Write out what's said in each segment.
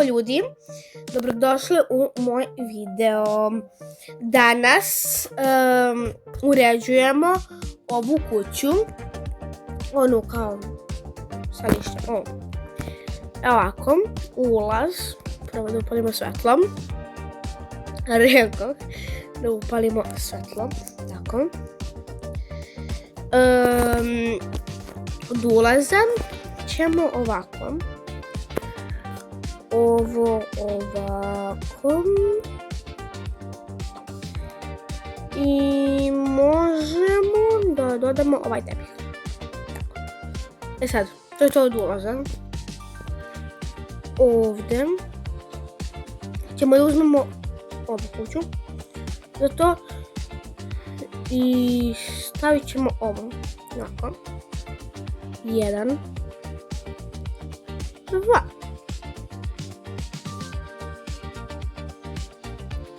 Ljudi, dobrodošli u moj video. Danas uređujemo ovu kuću, onu kao skladište, ovako, ulaz, prvo da upalimo svetlo, rekoh da upalimo svetlo, tako. Od ulaza ćemo ovako. Ovo ovako i možemo da dodamo ovaj tepih. Sad, to je to od ulaza. Ovdje ćemo da uzmemo ovu kuću za to i stavit ćemo ovo ovako. 1, 2.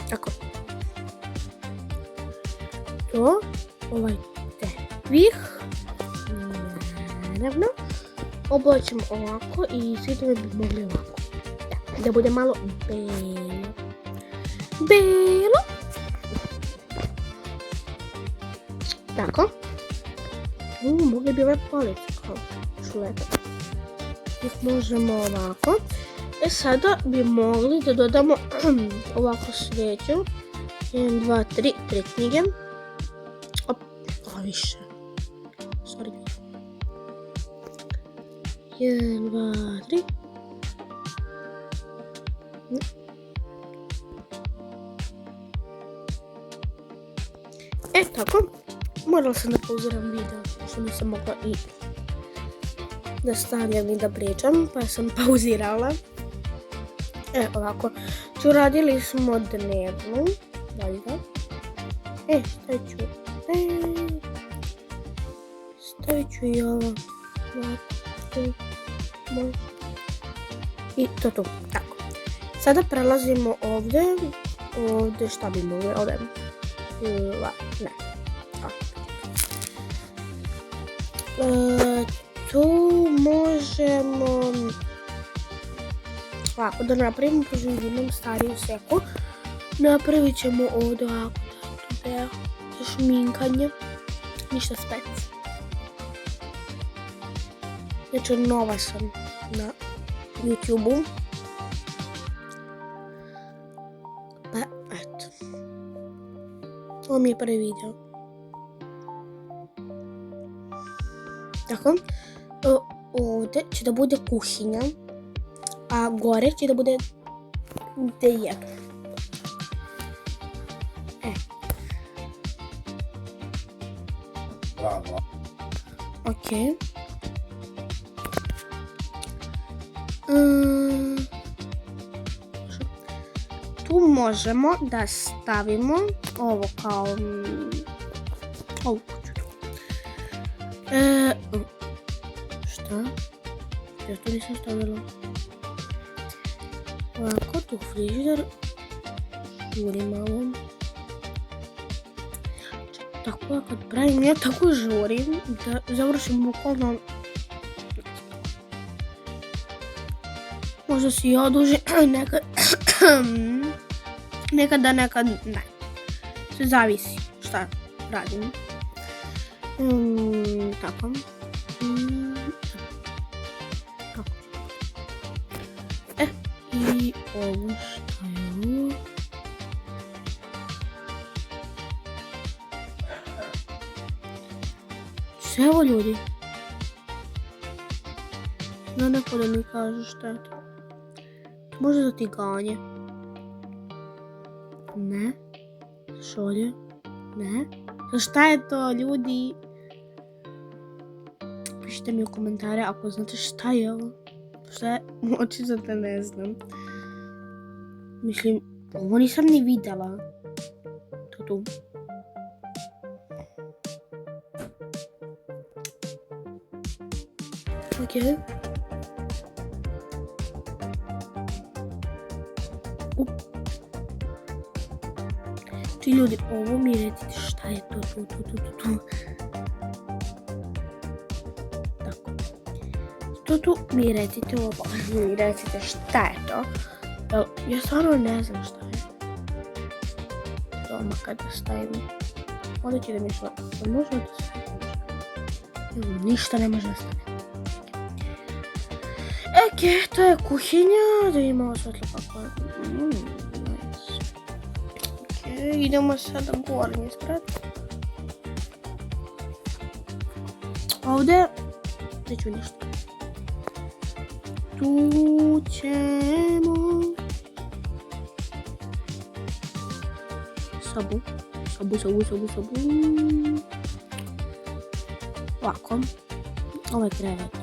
Tako. To, ovaj tepih, naravno, oboje ćemo ovako i zidove bi mogli ovako. Da bude malo belo. Belo. Tako. Mogli bi ove police kao šulete. Ih možemo ovako. Sada bi mogli da dodamo ovako sveću. 1, 2, 3, 3 knjige. Op, ovo više. Sorry. 1, 2, 3. Tako. Morala sam da pauziram video, što nisam mogla i da stavljam i da pričam, pa sam pauzirala. Ovako, uradili smo dnevnu, valjda. Stavit ću i ovo. I to tu, tako. Sada prelazimo ovdje, šta bi mogli, ovdje, ne. Tu možemo ovako da napravimo, pošto imam stariju seku. Napravit ćemo ovdje ovako deo za šminkanje, ništa spec. Znači nova sam na YouTube-u. Pa eto, ovo mi je prvi video. Tako, ovdje će da bude kuhinja, a gore će da bude gdje jedu. Ok. Tu možemo da stavimo ovo kao ovu kuću. Šta? Ja to nisam stavila. Ovako, tu frižider. Žurim malo. Tako da kad pravim, ja tako žurim da završim bukvalno. Možda si oduži, nekada ne. Sve zavisi šta radim. Tako. I ovo što je ovo? Sve ovo ljudi. Da neko da mi kaže šta je to. Možda za tiganje. Ne. Šolje. Ne. Za šta je to ljudi? Pišite mi u komentare ako znate šta je ovo. Šta je? Očito da ne znam. Mislim, ovo nisam ni videla. To tu. Ok. Ti ljudi, ovo mi recite šta je to tu. Tako. To to tu? Mi recite ovo. Mi recite šta je to. Ja stvarno ne znam šta je. Doma kada stavimo. Ovdje će da mi što. Može da se stavimo. Ništa ne može da stavimo. Ok, to je kuhinja. Da imamo ovo svetlo kako je. Nice. Ok, idemo sada gornji sprat. Ovdje neću ništa. Tu ćemo sabu. Ovako. Ovo je krevet.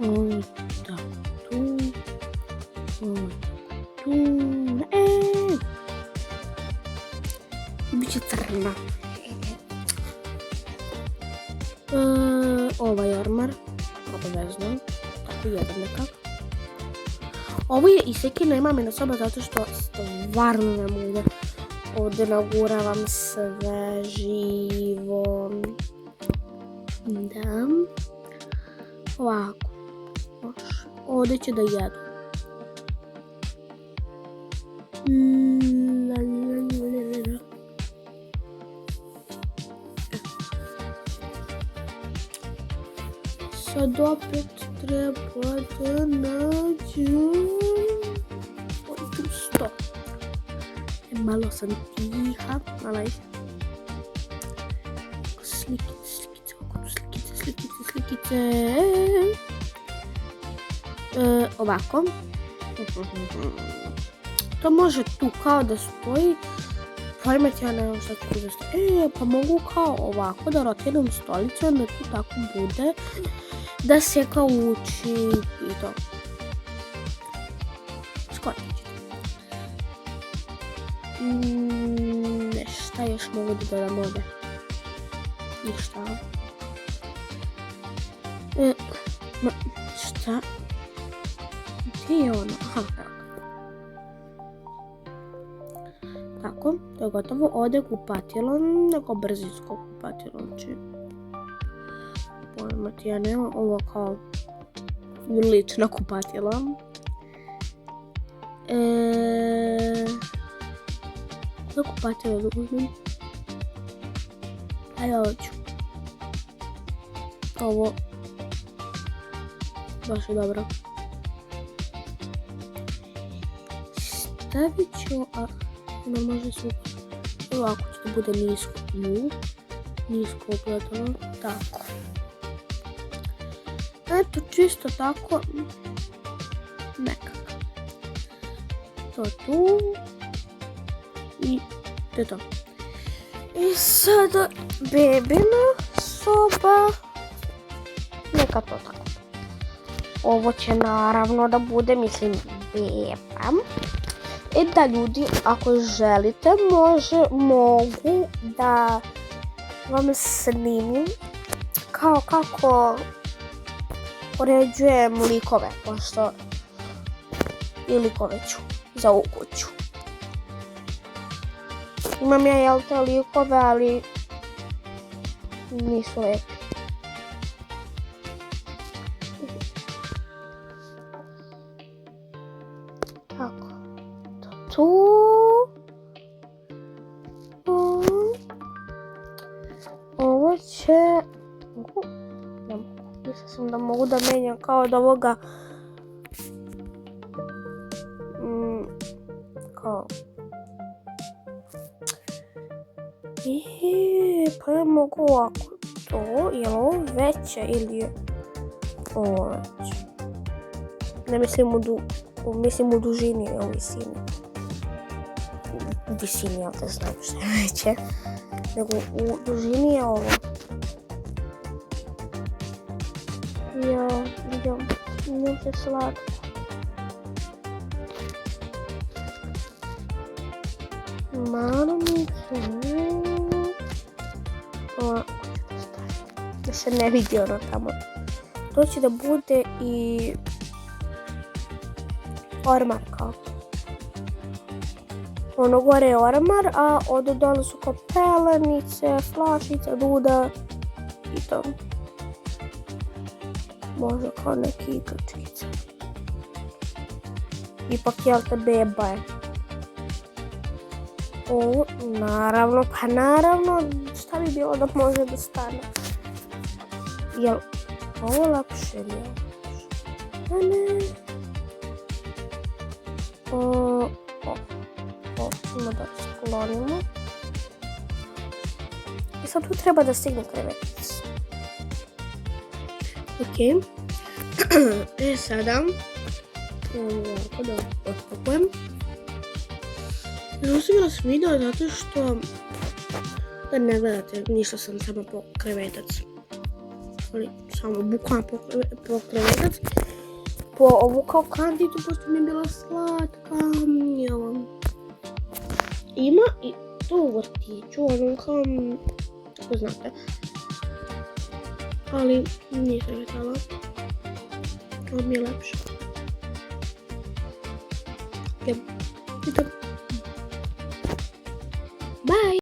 Ovo je tako tu. Ovo je tu. Biće crna. Ovaj ormar, obavezno, tako jedan nekak. Ovo je isekina mamina soba zato što stvarno ne mogu da ovdje naguravam sve živo. Da. Ovako. Ovdje će da jedu. Sad opet treba da nađem... Oj, tu sto. Malo sam tiha. Malaj. Slikice. Ovako. To može tu kao da stoji. Pojmati ja ne znam šta ću tu da stoji. Pa mogu kao ovako da rotiram stolicu, da tu tako bude. Da se kao uči i to. Skoro ću. Šta još mogu da dodam ovdje? Ništa. Šta? Gdje je ono? Aha, tako, to je gotovo. Ovdje kupatilo, neko brzinsko kupatilo. Pojmati, ja nemam ovo kao lična kupatila. Ovo kupatilo da uzmem. Ajde, ovo ću. Ovo baš je dobro. Stavit ću, a možda su ovako će da bude nisko. Nisko upletano. Tako. Eto, čisto tako. Nekako. To tu. I to je to. I sada bebina soba. Neka to tako. Ovo će naravno da bude, mislim, beba. Da ljudi, ako želite, mogu da vam snimim kao kako uređujem likove, pošto i likove ću za ovu kuću. Imam ja, jel te, likove, ali nisu lepi. Tako, to tu. Ovo će... Mislila sam da mogu da menjam kao od ovoga... Kao... Pa ja mogu ovako to, je li ovo veće ili je ovo veće? Ne mislim u dužini i u visini. U visini, ja te znam što je veće. Nego u dužini je ovo. Idem se slatko. Maramice. Da se ne vidi ono tamo. To će da bude i ormar kao. Ono gore je ormar, a od dole su kao pelenice, flašice, duda to. Može kao neki igračkice. Ipak jel te beba je. O, naravno, pa naravno, šta bi bilo da može da stane? Jel ovo lakše ili je lakše? A ne. Ima da sklonimo. I sad tu treba da stigne krevetic. Ok. Sada ovako da otpakujem. Zaustavila sam video zato što da ne gledate, ništa sam samo po krevetac. Ali samo bukvalno po krevetac. Po ovu kao kandidu, pošto mi je bila slatka. Ima i tu u vrtiću, ono kao, kako znate. Ali nisam htjela. Ovo mi je lepše. I tako.